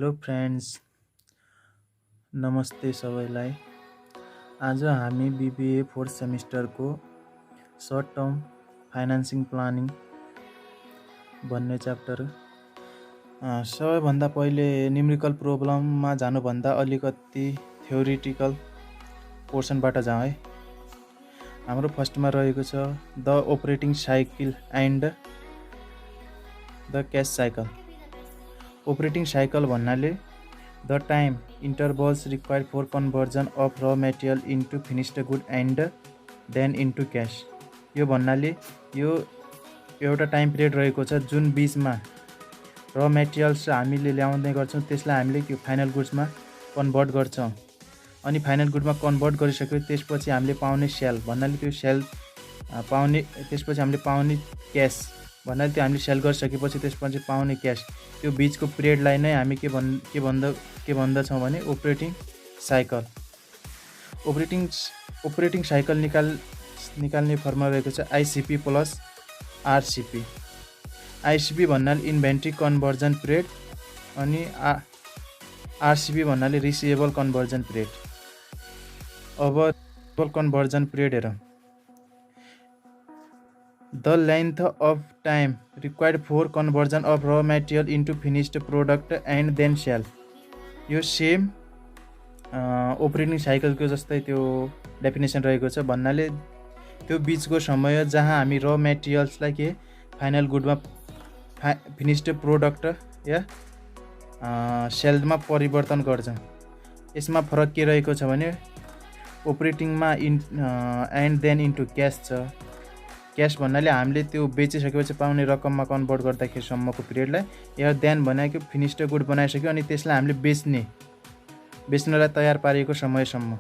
Hello friends, नमस्ते सबैलाई। आज हामी बीबीए फोर्थ सेमिस्टरको सर्ट टर्म फाइनान्सिङ प्लानिङ भन्ने च्याप्टर सबैभन्दा पहिले न्युमेरिकल प्रोब्लममा जानुभन्दा अलिकति थ्योरिटिकल पोर्सनबाट जाउँ है। हाम्रो फर्स्टमा रहेको छ the operating cycle and the cash cycle. Operating cycle भन्नाले the time intervals required for conversion of raw material into finished good and then into cash. यो भन्नाले यो एउटा टाइम पिरियड रहेको छ जुन बिचमा र मेटेरियल्स हामीले ल्याउँदै गर्छौँ, त्यसलाई हामीले त्यो फाइनल गुड्समा कन्भर्ट गर्छौँ। अनि फाइनल गुडमा कन्भर्ट गरिसक्यो त्यसपछि हामीले पाउने सेल भन्नाले त्यो सेल पाउने, त्यसपछि हामीले पाउने क्यास भन्नाले त्यो हामीले सेल गरिसकेपछि त्यसपछि पाउने क्यास, त्यो बिचको पिरियडलाई नै हामी के भन्दछौँ भने अपरेटिङ साइकल। अपरेटिङ साइकल निकाल्ने फर्मुला रहेको छ आइसिपी प्लस आरसिपी। आइसिपी भन्नाले इन्भेन्ट्री कन्भर्जन पिरियड अनि आरसिपी भन्नाले रिसिभेबल कन्भर्जन पिरियड। अब कन्भर्जन पिरियड हेरौँ। The length of time required for conversion of raw material into finished product and then sale. यो same operating साइकलको जस्तै त्यो definition रहेको छ। भन्नाले त्यो बिचको समय जहाँ हामी र मेटेरियल्सलाई के फाइनल गुडमा फिनिस्ड प्रोडक्ट या सेलमा परिवर्तन गर्छौँ। यसमा फरक के रहेको छ भने अपरेटिङमा एन्ड देन इन्टु क्यास छ। क्यास भन्नाले हामीले त्यो बेचिसकेपछि पाउने रकममा कन्भर्ट गर्दाखेरिसम्मको पिरियडलाई, या देन भनेको फिनिस्ड गुड बनाइसक्यो अनि त्यसलाई हामीले बेच्नलाई तयार पारिएको समयसम्म।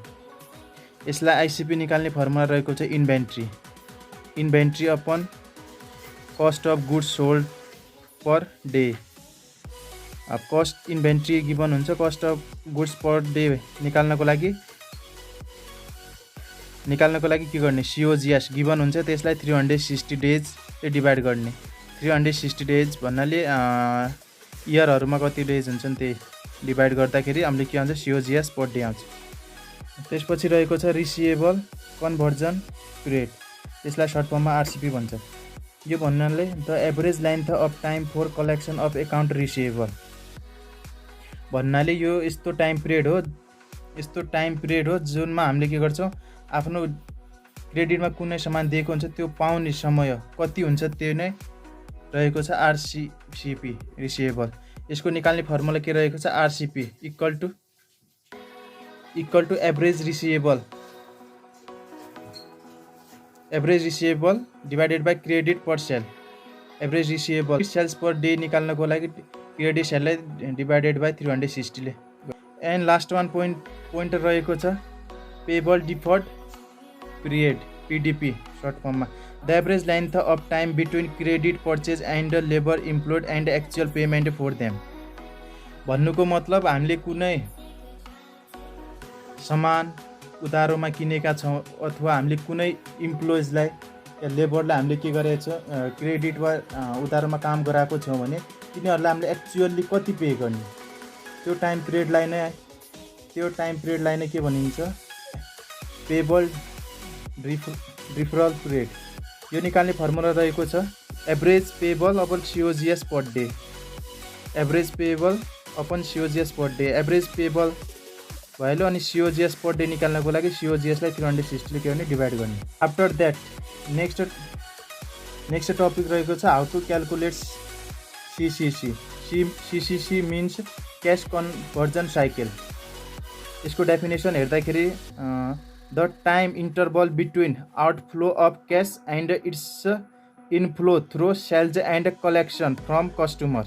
यसलाई आइसिपी निकाल्ने फर्मुला रहेको छ inventory upon cost of goods sold per day. अब कस्ट इन्भेन्ट्री गिभन हुन्छ, cost of goods per day निकाल्नको लागि के गर्ने, सिओजिएस गिभन हुन्छ, त्यसलाई 360 डेजले डिभाइड गर्ने। 360 डेज भन्नाले इयरहरूमा कति डेज हुन्छन् त्यही डिभाइड गर्दाखेरि हामीले के आउँछ, सिओजिएस पर डे आउँछ। त्यसपछि रहेको छ रिसिभेबल कन्भर्जन पिरियड, त्यसलाई सर्ट फर्ममा आरसिपी भन्छ। यो भन्नाले the average length of time for collection of account receivable भन्नाले यो यस्तो टाइम पिरियड हो जुनमा हामीले के गर्छौँ, आफ्नो क्रेडिटमा कुनै सामान दिएको हुन्छ त्यो पाउने समय कति हुन्छ त्यो नै रहेको छ आरसिपी रिसिभेबल। यसको निकाल्ने फर्मुला के रहेको छ, RCP equal to average receivable divided by credit per sale. Average receivable sales per day निकाल्नको लागि क्रेडिट सेललाई डिभाइडेड बाई 360 ले। एन्ड लास्ट वान पोइन्ट रहेको छ payable deferred period PDP short फर्ममा। The average length of time between credit purchase and labour employed and actual payment for them. भन्नुको मतलब हामीले कुनै सामान उधारोमा किनेका छौँ अथवा हामीले कुनै इम्प्लोइजलाई या लेबरलाई हामीले के गरेको छ, क्रेडिट वा उधारोमा काम गराएको छौँ भने तिनीहरूलाई हामीले एक्चुअल्ली कति पे गर्ने, त्यो टाइम पिरियडलाई नै के भनिन्छ, पेबल डिफरल पिरियड। यो निकाल्ने फर्मुला रहेको छ average payable upon COGS per day. Average payable upon COGS per day, average payable भइहाल्यो अनि सिओजिएस पर डे निकाल्नको लागि सिओजिएसलाई 360 ले के गर्ने, डिभाइड गर्ने। आफ्टर द्याट नेक्स्ट टपिक रहेको छ how to calculate CCC. CCC means cash conversion cycle. यसको डेफिनेसन हेर्दाखेरि the time interval between outflow of cash and its inflow through sales and collection from customer.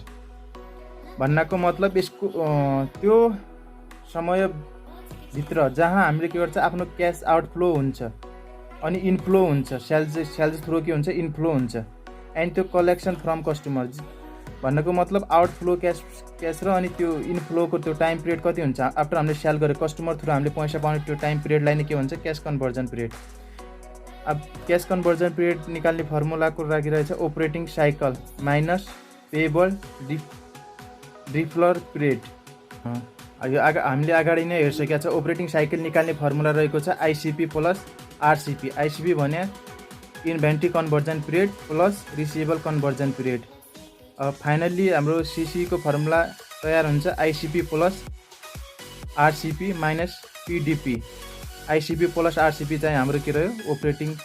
भन्नको मतलब यसको त्यो समयभित्र जहाँ हामीले के गर्छ, आफ्नो क्यास आउटफ्लो हुन्छ अनि इनफ्लो हुन्छ, सेल्स थ्रु के हुन्छ, इनफ्लो हुन्छ, एन्ड त्यो कलेक्सन फ्रम कस्टमर। भन्नको मतलब आउटफ्लो क्यास र अनि त्यो इनफ्लोको त्यो टाइम पिरियड कति हुन्छ, आफ्टर हामीले सेल गरेर कस्टमर थ्रु हामीले पैसा पाउने त्यो टाइम पिरियडलाई नै के भन्छ, क्यास कन्भर्जन पिरियड। अब क्यास कन्भर्जन पिरियड निकाल्ने फर्मुलाको लागि रहेछ operating cycle minus payable deferral period यो हामीले अगाडि नै हेरिसकेका छौँ। अपरेटिङ साइकल निकाल्ने फर्मुला रहेको छ आइसिपी प्लस आरसिपी। आइसिपी भने inventory conversion period plus receivable conversion period. Finally हाम्रो सिसीको फर्मुला तयार हुन्छ आइसिपी plus RCP minus PDP. आइसिपी plus RCP चाहिँ हाम्रो के रह्यो, अपरेटिङ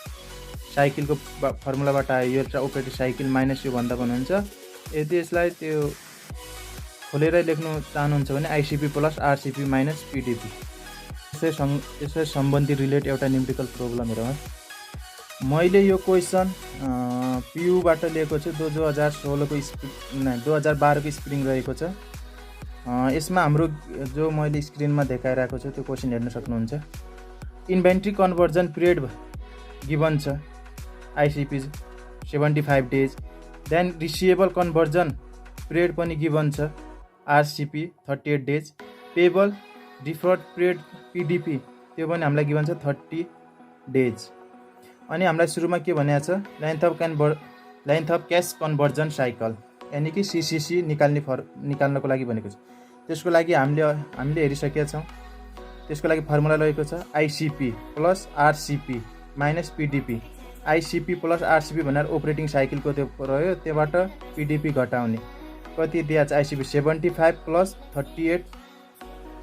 साइकलको फर्मुलाबाट आयो। यो चाहिँ अपरेटिङ साइकल माइनस यो भन्दा पनि हुन्छ। यदि यसलाई त्यो खोलेर लेख्नु चाहनुहुन्छ भने आइसिपी प्लस आरसिपी माइनस पिडिपी। यसै सम्बन्धी रिलेट एउटा न्युमेरिकल प्रोब्लम हेरौँ। मैले यो क्वेसन पियुबाट लिएको छु। 2016को 2012को स्प्रिङ रहेको छ। यसमा हाम्रो जो मैले स्क्रिनमा देखाइरहेको छु त्यो क्वेसन हेर्न सक्नुहुन्छ। इन्भेन्ट्री कन्भर्जन पिरियड गिभन छ ICP 75 days. Then receivable conversion period पनि गिभन छ RCP 38 days. Payable deferred period PDP त्यो पनि हामीलाई गिभन छ 30 डेज। अनि हामीलाई सुरुमा के भनेको छ, length of cash conversion cycle यानि कि सिसिसी निकाल्नको लागि भनेको छ। त्यसको लागि हामीले हेरिसकेका छौँ। त्यसको लागि फर्मुला रहेको छ ICP plus RCP minus PDP. आइसिपी plus RCP भनेर अपरेटिङ साइकलको त्यो रह्यो, त्योबाट पिडिपी घटाउने कति दिएको छ आइसिपी 75 प्लस 38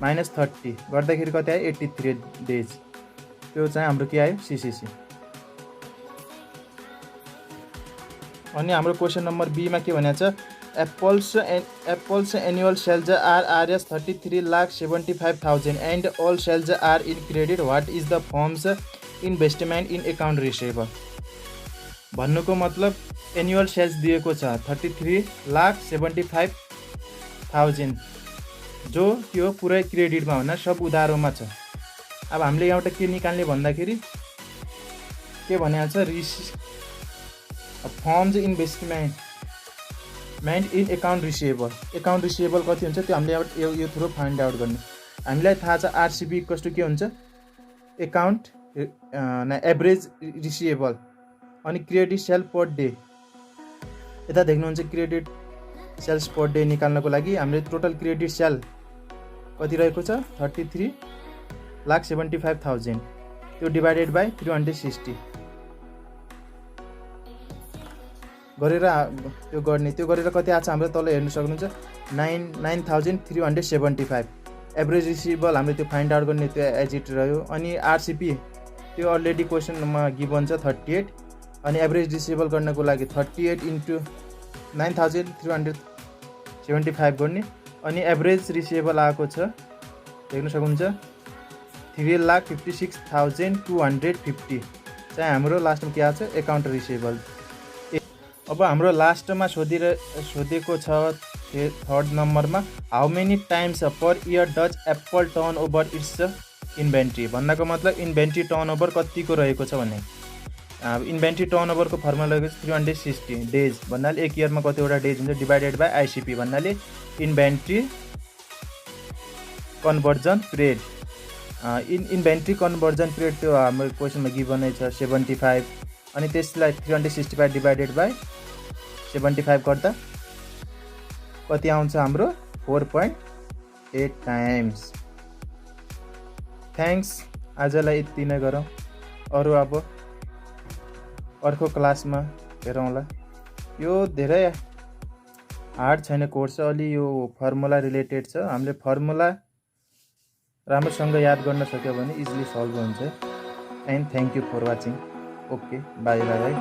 माइनस 30 गर्दाखेरि कति आयो 83 डेज। त्यो चाहिँ हाम्रो के आयो सिसिसी। अनि हाम्रो क्वेसन नम्बर बीमा के भनेको छ, Apple's annual sales are RS 33,75,000 and all sales are in credit. What is the firm's investment in account receivable. भन्नुको मतलब एनुअल सेल्स दिएको छ 33,75,000 जो त्यो पुरै क्रेडिटमा भन्दा सब उधारोमा छ। अब हामीले यहाँबाट के निकाल्ने भन्दाखेरि के भनेको छ, firms investment in account receivable. Account receivable कति हुन्छ त्यो हामीले यो थ्रु फाइन्ड आउट गर्ने। हामीलाई थाहा छ आरसिबी इक्वल्स टु के हुन्छ, अकाउन्ट एभरेज रिसिभेबल अनि क्रेडिट सेल पर डे। यता देख्नुहुन्छ क्रेडिट सेल्स पर डे निकाल्नको लागि हामीले टोटल क्रेडिट सेल कति रहेको छ 33,75,000 त्यो डिभाइडेड बाई 360 गरेर त्यो गर्ने। त्यो गरेर कति आएको छ हाम्रो तल हेर्न सक्नुहुन्छ 9,375। एभरेज रिसिभेबल हामीले त्यो फाइन्ड आउट गर्ने, त्यो एज इट रह्यो। अनि आरसिपी त्यो अलरेडी क्वेसनमा गिभन छ 38 अनि एभरेज रिसिभेबल गर्नको लागि 38 इन्टु 9,375 गर्ने। अनि एभरेज रिसिभेबल आएको छ देख्न सक्नुहुन्छ 3,56,250 चाहिँ हाम्रो लास्टमा के आएको छ अकाउन्ट रिसिभेबल। अब हाम्रो लास्टमा सोधेको छ थर्ड नम्बरमा, how many times per year does Apple turn over it's inventory. भन्नको मतलब इन्भेन्ट्री टर्न ओभर कतिको रहेको छ भने इन्भेन्ट्री टर्न ओभरको फर्मुला रहेको छ 360 डेज भन्नाले एक इयरमा कतिवटा डेज हुन्छ डिभाइडेड बाई आइसिपी भन्नाले inventory conversion period. Inventory conversion period त्यो हाम्रो क्वेसनमा गिभनै छ 75 अनि त्यसलाई 365 डिभाइडेड बाई 75 गर्दा कति आउँछ हाम्रो 4.8 टाइम्स। थ्याङ्क्स, आजलाई यति नै गरौँ। अरू अब अर्को क्लासमा हेरौँला। यो धेरै हार्ड छैन कोर्स, अलि यो फर्मुला रिलेटेड छ। हामीले फर्मुला राम्रोसँग याद गर्न सक्यो भने इजिली सल्भ हुन्छ। And thank you for watching. Okay, bye by.